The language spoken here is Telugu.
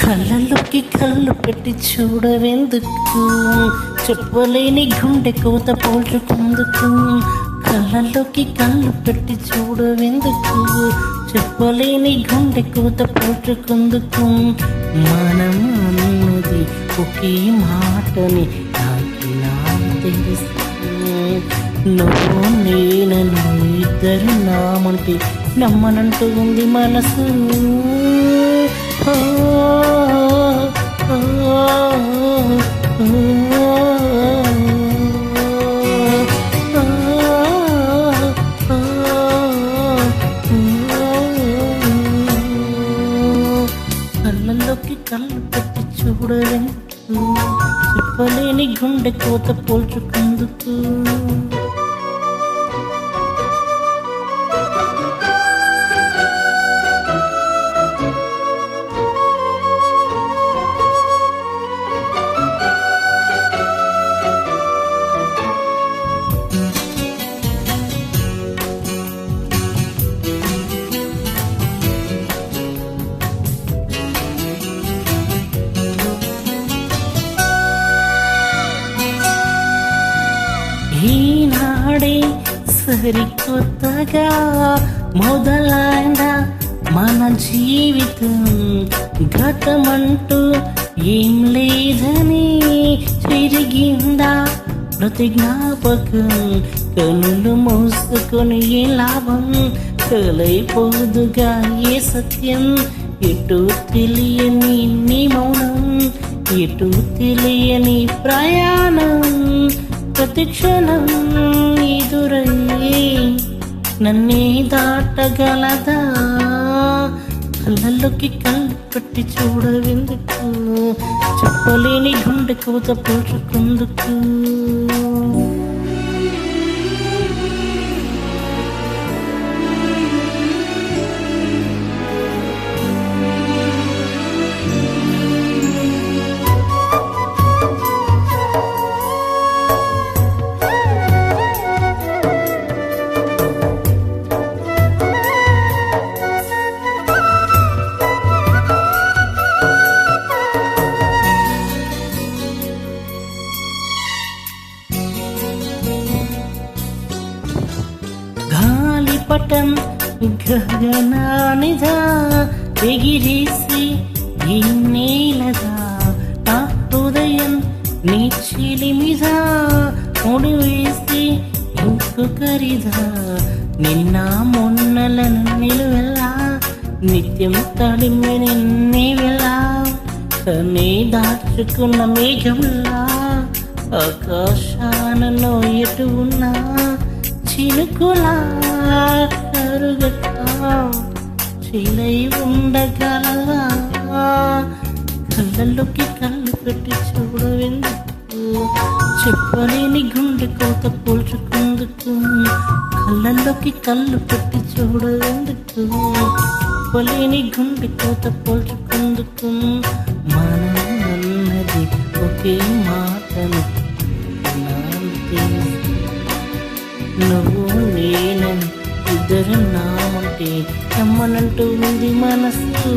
కళ్ళలోకి కళ్ళు పెట్టి చూడవెందుకు, చెప్పలేని గుండె కోత పోల్చుకుందుకు. కళ్ళలోకి కళ్ళు పెట్టి చూడవెందుకు, చెప్పలేని గుండె కోత పోల్చుకుందుకు. మనం అన్నది ఒకే మాటని నాకు తెలుసు. నువ్వు నేనను ఇద్దరు నామంటే నమ్మనంటూ ఉంది మనసు. కళ్ళలోకి కళ్ళు పెట్టి చూడలేదు, చెప్పలేని గుండె కోత పోల్చుకుందుకు. ఈనాడే సరికొత్తగా మొదలైన మన జీవితం, గతమంటూ ఏం లేదని తిరిగిందా ప్రతి జ్ఞాపకం. కనులు మూసుకొని ఏ లాభం, కలైపోదుగా ఏ సత్యం. ఎటు తెలియని నీ మౌనం, ఎటు తెలియని ప్రయాణం. ప్రతి క్షణం ఎదురయ్యి నన్నే దాటగలదా. కళ్ళలోకి కళ్ళు పెట్టి చూడవెందుకు, చెప్పలేని గుండె కోత పోల్చుకుందుకు. గాలిపటం గగనానిదా ఎగిరేసి ఈ నేలదా, నా హృదయం నీ చిలిమిదా ముడివేసి ఇంకొకరిదా. నిన్న మొన్నలను నిలువెలా నిత్యం తడిమి నిన్నే వెళ్ళా, కనే దాచుకున్న మేఘంలా ఆకాశానలో ఎటు ఉన్నా చినుకులా కరుగట చిలై ఉండగలదా. కళ్ళలోకి కళ్ళు పెట్టి చూడవెందుకు, చెప్పలేని గుండె కోత పోల్చుకుందుకు. కళ్ళలోకి కళ్ళు పెట్టి చూడవెందుకు, చెప్పలేని గుండె కోత పోల్చుకుందుకు. మనం అన్నది ఒకే మాటను నువ్వు నేనని ఇద్దరు నామంటే నమ్మనంటూ ఉంది మనసు.